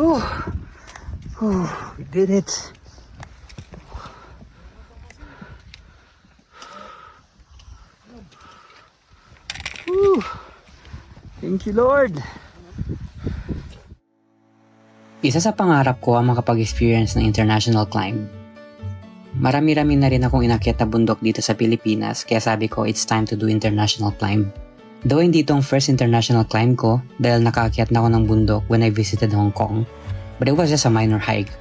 Whew. Whew. We did it. Whew. Thank you, Lord. Isa sa pangarap ko ang makapag-experience ng international climb. Marami-rami na rin akong inakyat na bundok dito sa Pilipinas, kaya sabi ko it's time to do international climb. Though hindi itong first international climb ko dahil nakaakyat na ako ng bundok when I visited Hong Kong, but it was just a minor hike.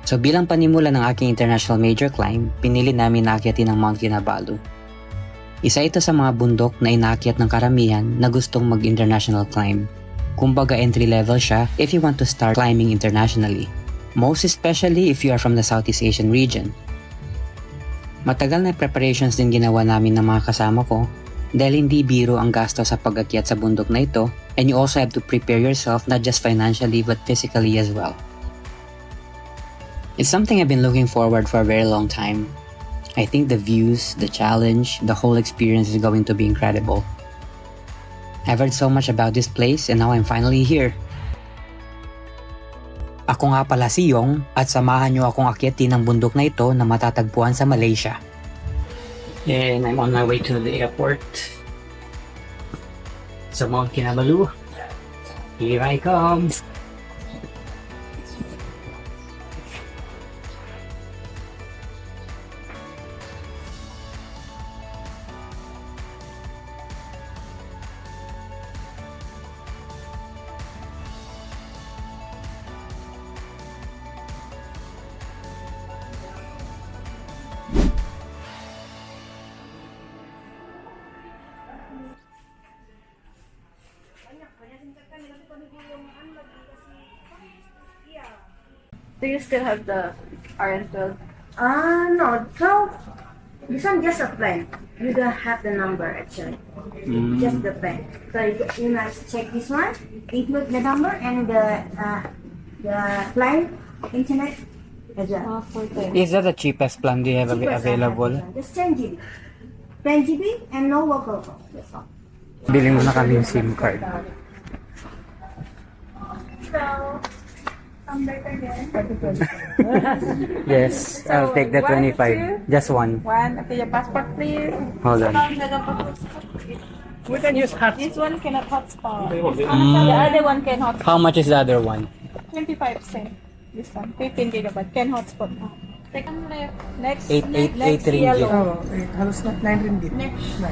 So bilang panimula ng aking international major climb, pinili namin na akyatin ang Mount Kinabalu. Isa ito sa mga bundok na inaakyat ng karamihan na gustong mag-international climb. Kumbaga entry level siya if you want to start climbing internationally. Most especially if you are from the Southeast Asian region. Matagal na preparations din ginawa namin ng mga kasama ko dahil hindi biro ang gasto sa pag-akyat sa bundok na ito, and you also have to prepare yourself not just financially but physically as well. It's something I've been looking forward for a very long time. I think the views, the challenge, the whole experience is going to be incredible. I've heard so much about this place and now I'm finally here. Ako nga pala si Yong at samahan niyo akong akyatin ang bundok na ito na matatagpuan sa Malaysia. And I'm on my way to the airport sa Mount Kinabalu. Here I come! Do you still have the RN12? No, 12. This one just a plan. You don't have the number actually. Just the plan. So you must check this one, include the number and the plan, internet as well. Is that the cheapest plan do you have Cheapest available? Just 10 GB. 10 GB and no local call. That's all. Bili mo na kami yung SIM card. So, number again. Yes, I'll take the 25. Just one. One. Okay, your passport please. Hold on. We can use hotspot. This one cannot hotspot. The other one can hotspot. How much is the other one? 25 cents. This one. 15 gigabyte. Can hotspot. Second left. Next. 8 Next ringgit. yellow. Halos na 9 ringgit. Next.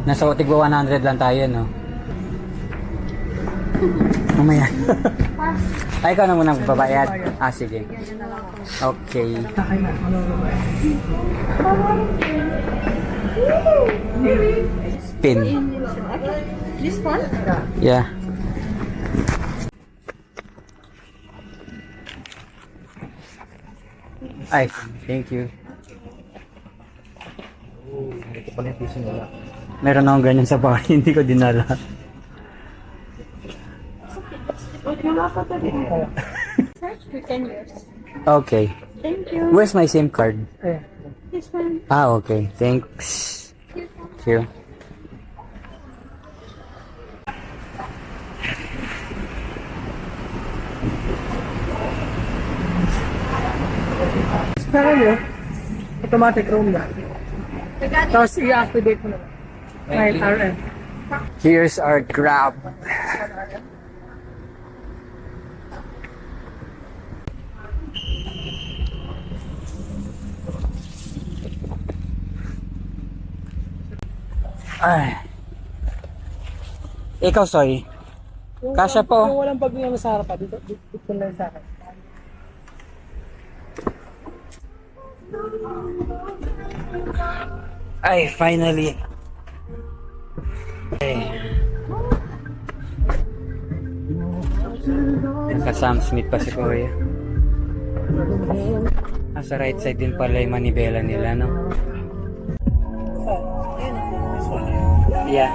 Nasa tigwa 100 lang tayo, no? Mamaya. Ay, ikaw na muna magbabayad. Ah, sige. Okay. Takay na. Ano ba? Spin. This one? Yeah. Ay, thank you. Ito pala yung piso nila. Meron akong ganyan sa bahay, hindi ko dinala. Search for 10 years. Okay. Thank you. Where's my SIM card? Eh, This one. Ah, okay. Thanks. Thank you. Pero nyo, automatic roam na. Tapos i-activate mo na. Right, RN. Here's our Grab. Ay. Ikaw, Soy. Kasya po. Yung walang bag niya sa harapan, dito lang sa akin. Ay, finally. Okay. Naka-Sam Smith pa si Kuya. Sa right side din pala yung manibela nila, no? Yeah.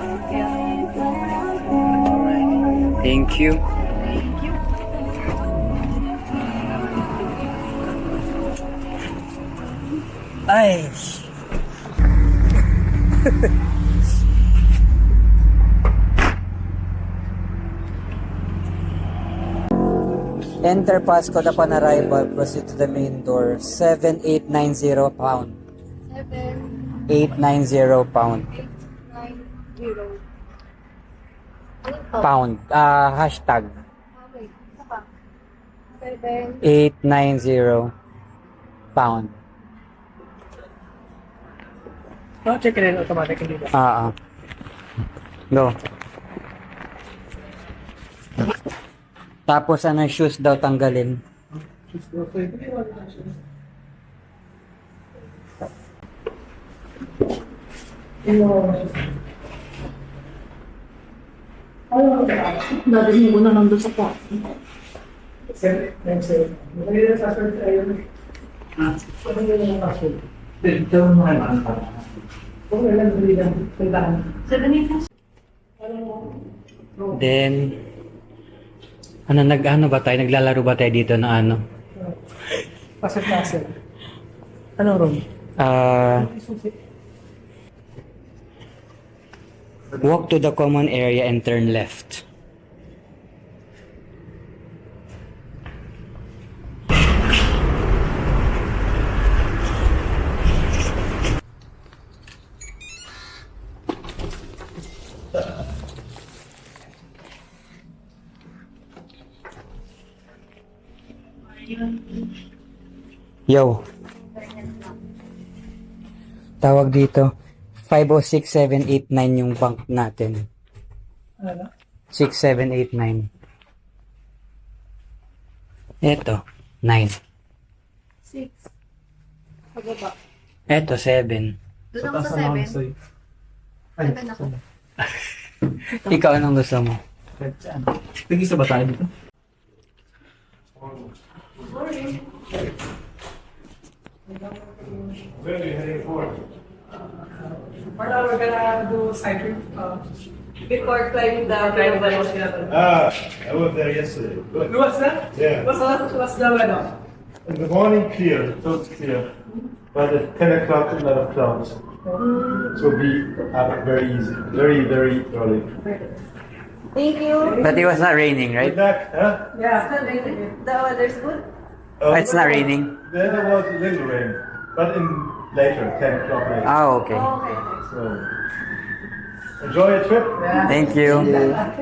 Thank you. Ay. Enter passcode upon arrival. Proceed to the main door. 7890 pound. 890 pound. 790. Pound. Hashtag. 890 pound. Oh, check it in automatic hindi ba? Go. Tapos ano, shoes daw tanggalin. Dadalhin mo na lang doon sa pa. Then, ano ba tayo? Naglalaro ba tayo dito na ano? Pasok. Anong room? Walk to the common area and turn left. Yo. Tawag dito. 506789 yung bank natin. Ano? 6789. Eto, 9. 6. Pagaba. Eto, 7. Doon ako sa 7. 7 ako. Ikaw, anong gusto mo? Tigisa ba tayo dito? Parang we're gonna do side trip. Before climbing the I was there yesterday. Good. What's that? Yeah. What's the weather? In the morning, clear, totally clear. But at 10 o'clock, a lot of clouds. So be up very easy, very, very early. Thank you. But it was not raining, Good right? luck, huh? Yeah. The weather's good. It's not raining. Then there was a little rain, but in later, 10 o'clock later. Okay. Okay. So enjoy your trip. Thank you. Good luck.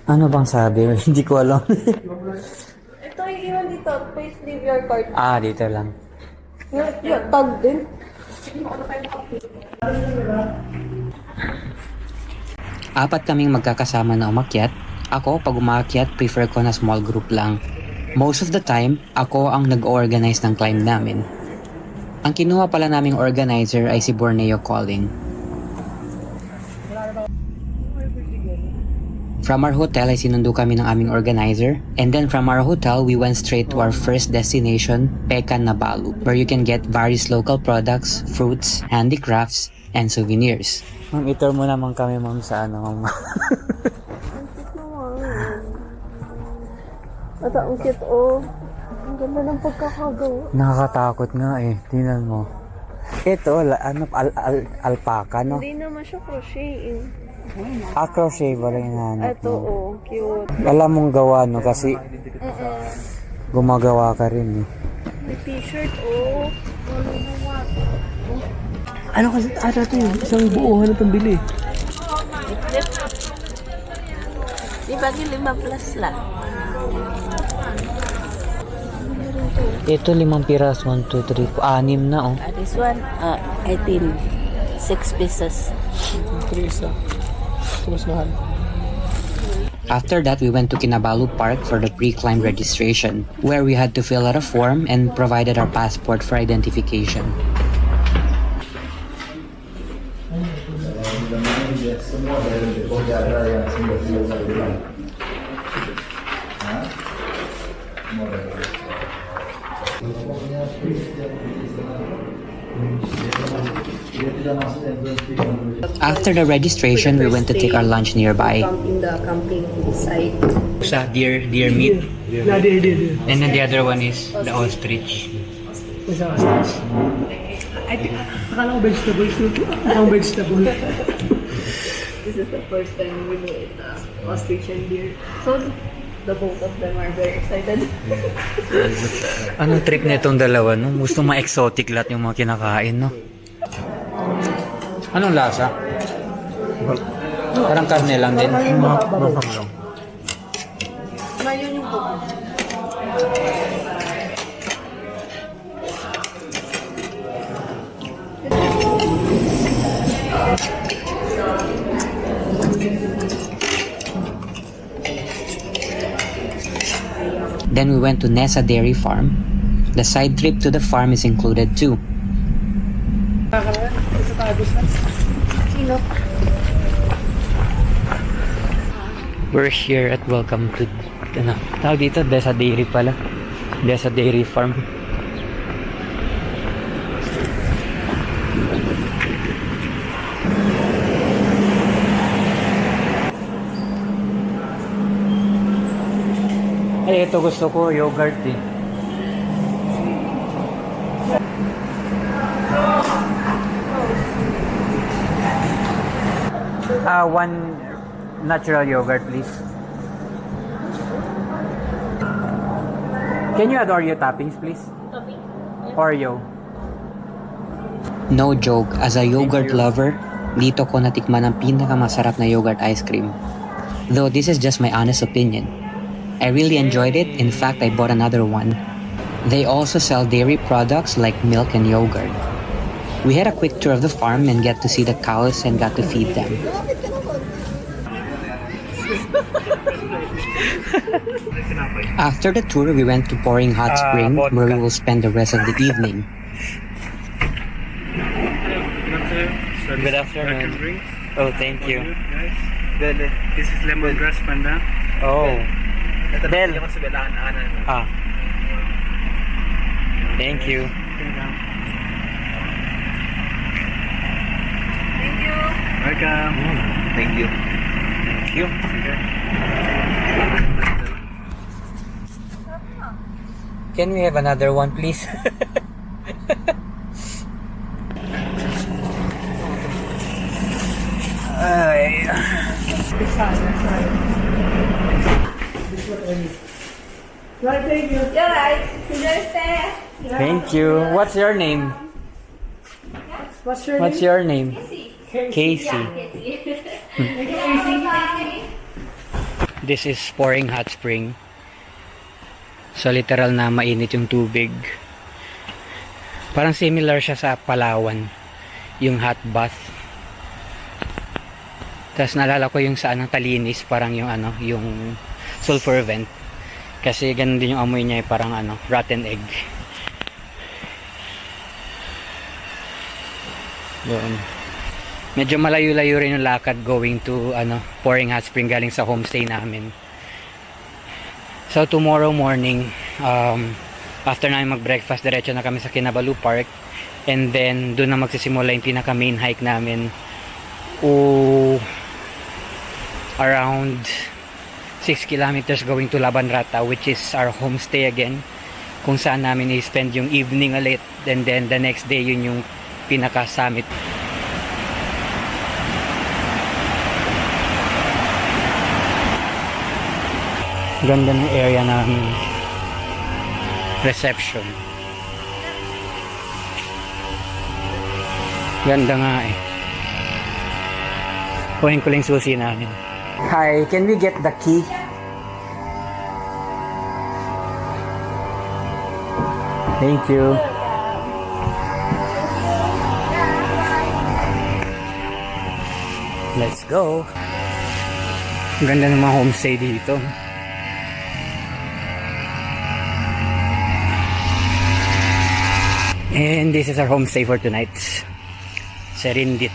Ano bang sabi? Hindi ko alam. Ito yung iwan dito. Please leave your card. Dito lang. Yung tag din. Apat kaming magkakasama na umakyat. Ako, pag umakyat, prefer ko na small group lang. Most of the time, ako ang nag-organize ng climb namin. Ang kinuha pala naming organizer ay si Borneo Calling. From our hotel ay sinundo kami ng aming organizer, and then from our hotel we went straight to our first destination, Pecan Nabalu, where you can get various local products, fruits, handicrafts, and souvenirs. Ma'am, itour mo naman kami ma'am sa ano ma'am. At ang cute, oh. Ang ganda ng pagkakagawa. Nakakatakot nga eh, tingnan mo. Ito, alpaca no? Hindi naman siya crocheting. Crochet ba rin hinahanap Ito, mo? oh. Cute. Alam mong gawa no kasi gumagawa ka rin eh. May t-shirt, oh. Ano kasi ata ito yung isang buuhan na pambili. Di ba 5 plus lang? Ito 5 piras, 1, 2, 3, 6 na oh. This one, 18. 6 pieces. Teresa. Ito mas mahal. After that, we went to Kinabalu Park for the pre-climb registration, where we had to fill out a form and provided our passport for identification. After the registration, we went to take our lunch nearby. In the camping site. Sa deer meat. Yeah, di. And then the other one is the ostrich. Isa ostrich. Akala ko vegetable soup. Ang vegetable. this is the first time we do it, ostrich and deer. So the both of them are very excited. Anong trip nitong dalawa, no? Gusto ma-exotic lahat yung mga kinakain, no? Anong lasa? Parang karne lang din. Ngayon yung book. Then we went to Nesa Dairy Farm. The side trip to the farm is included too. We're here at Welcome to tawag dito, Desa Dairy pala. Desa Dairy Farm. Ay, ito gusto ko, yogurt eh. One natural yogurt, please. Can you add Oreo toppings, please? Oreo. No joke, as a yogurt lover, dito ko natikman ang pinakamasarap na yogurt ice cream. Though this is just my honest opinion. I really enjoyed it. In fact, I bought another one. They also sell dairy products like milk and yogurt. We had a quick tour of the farm and get to see the cows and got to feed them. After the tour, we went to Pouring Hot Spring where we will spend the rest of the evening. Good afternoon. Oh, thank you. This is lemongrass panda. Oh. Bell. Ah. Thank you. Welcome. Thank you. Thank you. Can we have another one, please? Ay. You're right. Just Thank you. What's your name? What's your What's your name? Casey. This is Pouring Hot Spring. So literal na mainit yung tubig. Parang similar siya sa Palawan, yung hot bath. Tapos naalala ko yung sa anong Talinis, parang yung ano, yung sulfur vent. Kasi ganun din yung amoy niya, parang ano, rotten egg. Doon. Medyo malayo-layo rin yung lakad going to ano, Pouring Hot Spring galing sa homestay namin. So tomorrow morning, after namin mag-breakfast, diretso na kami sa Kinabalu Park. And then doon na magsisimula yung pinaka main hike namin. Around 6 kilometers going to Labanrata, which is our homestay again. Kung saan namin i-spend yung evening ulit. And then the next day, yun yung pinaka-summit. Ganda ng area namin. Reception. Ganda nga eh. Kunin ko lang susi namin. Hi, can we get the key? Thank you. Let's go. Ganda ng mga homestay dito. And this is our homestay for tonight. Serindit.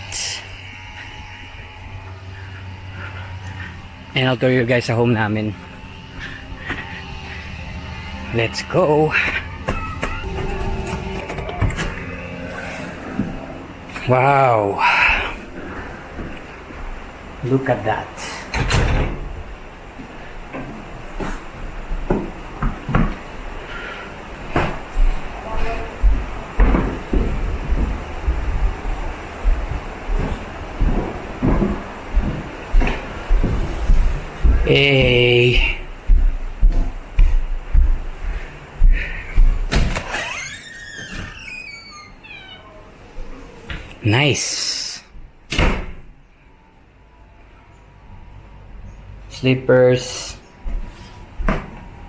And I'll tour you guys sa home namin. Let's go. Wow. Look at that. Hey. Nice. Slippers.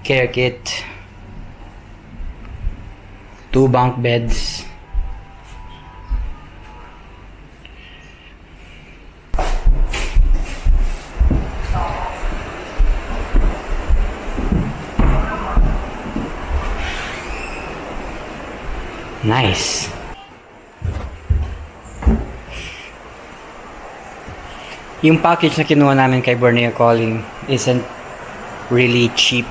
Care kit. 2 bunk beds. Nice. Yung package na kinuha namin kay Borneo Calling isn't really cheap.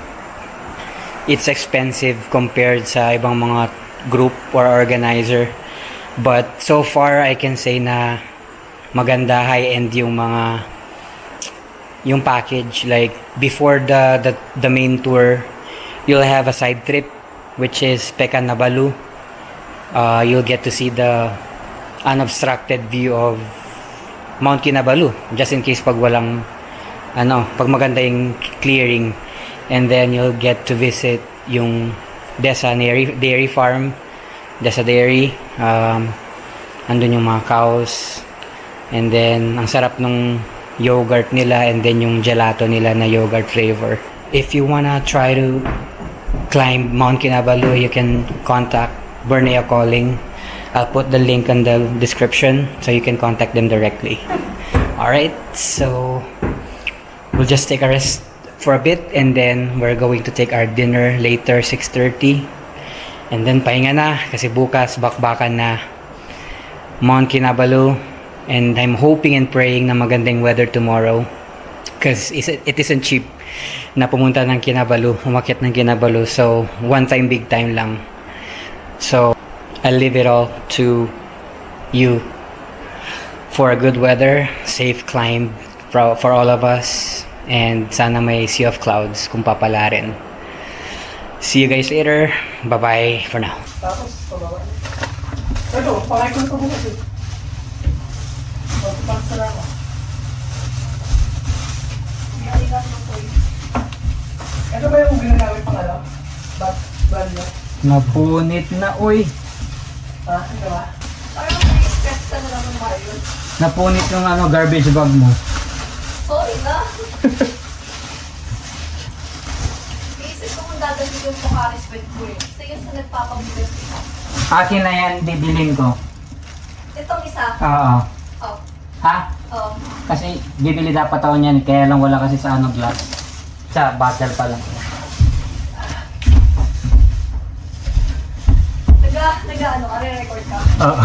It's expensive compared sa ibang mga group or organizer. But so far, I can say na maganda, high-end yung package. Like, before the main tour, you'll have a side trip, which is Pekan Nabalu. You'll get to see the unobstructed view of Mount Kinabalu, just in case pag maganda yung clearing. And then you'll get to visit yung Desa Dairy Farm, Desa Dairy. Andun yung mga cows. And then, ang sarap nung yogurt nila, and then yung gelato nila na yogurt flavor. If you wanna try to climb Mount Kinabalu, you can contact Borneo Calling. I'll put the link in the description so you can contact them directly. Alright, so we'll just take a rest for a bit, and then we're going to take our dinner later, 6:30. And then pahinga na kasi bukas bakbakan na Mount Kinabalu, and I'm hoping and praying na magandang weather tomorrow because it isn't cheap na pumunta ng Kinabalu, umakyat ng Kinabalu. So one time, big time lang. So I'll leave it all to you for a good weather, safe climb for all of us, and sana may sea of clouds kung papala rin. See you guys later. Bye-bye for now. Tapos, pababa. Ito, pakain ko ito bukas eh. Pagpapaksa na ako. Ito ba yung ginagamit pang ano? Brand nyo? Napunit na, uy. Ha? Ito ba? Parang may stress ka na naman ba yun? Napunit yung garbage bag mo. Sorry na. Iisip ko kung dadalhin yung Bucharest with ko eh. Kasi yun sa nagpapabigas ito. Akin na yan, bibilin ko. Itong isa. Oo. Oh. Ha? Oh. Kasi bibili dapat ako niyan, kaya lang wala kasi sa glass. Sa bottle pa lang. Nag-ano ka, re-record ka. Oo.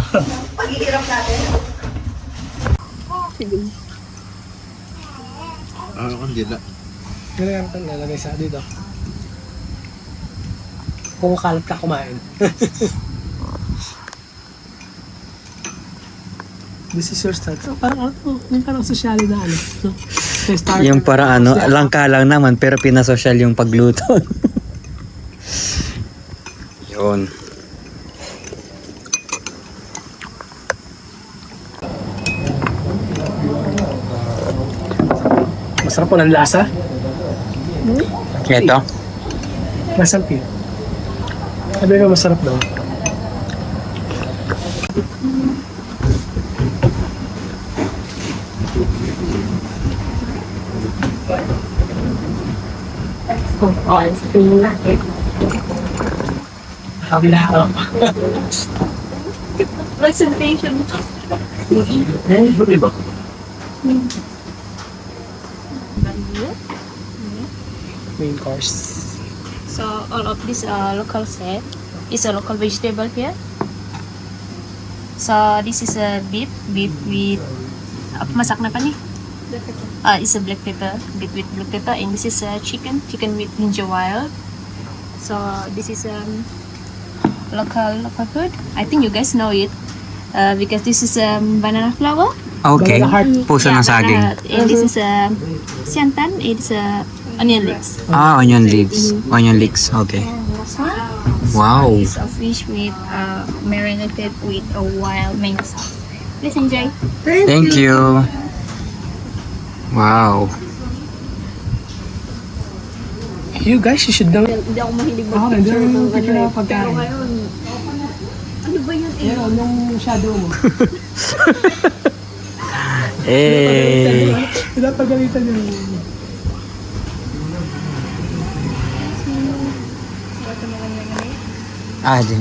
Paghihirap natin. Ganyan ito, nalagay sa dito. Kung kalat ka kumain. This is your start. So, parang ano, yung parang social na ano. No? Yung para langka lang naman pero pinasosyal yung pagluto. Yun. Masarap po ng lasa. Ito? Masarap yun. Sabi ko masarap daw. Kabila ako. Presentation. Main course. So all of this local set is a local vegetable here. So this is a beef with masak na pa ni? It's a black pepper, beef with black pepper, and this is a chicken with ginger wild. So this is local food. I think you guys know it because this is banana flour. Okay. Banana heart. Puso ng saging. banana heart. And this is siantan. It's onion leeks. Ah, onion leaves. Onion leeks. Okay. Last one. Wow. It's a fish with marinated with a wild mango sauce. Please enjoy. Thank you. Wow. You guys, you should know. Hindi ako mahilig Ako rin, hindi ako yung picture ng pagkain. Pero ngayon, ano ba yun eh? Yan, yung shadow mo. Eh. Pinapagalitan yung... Ah, din.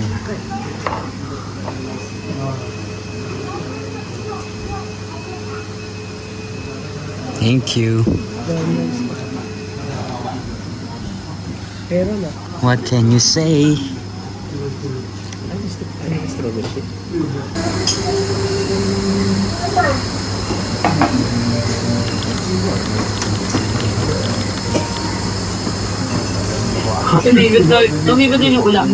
Thank you. Pero na. What can you say? Tumibig din yung ulam.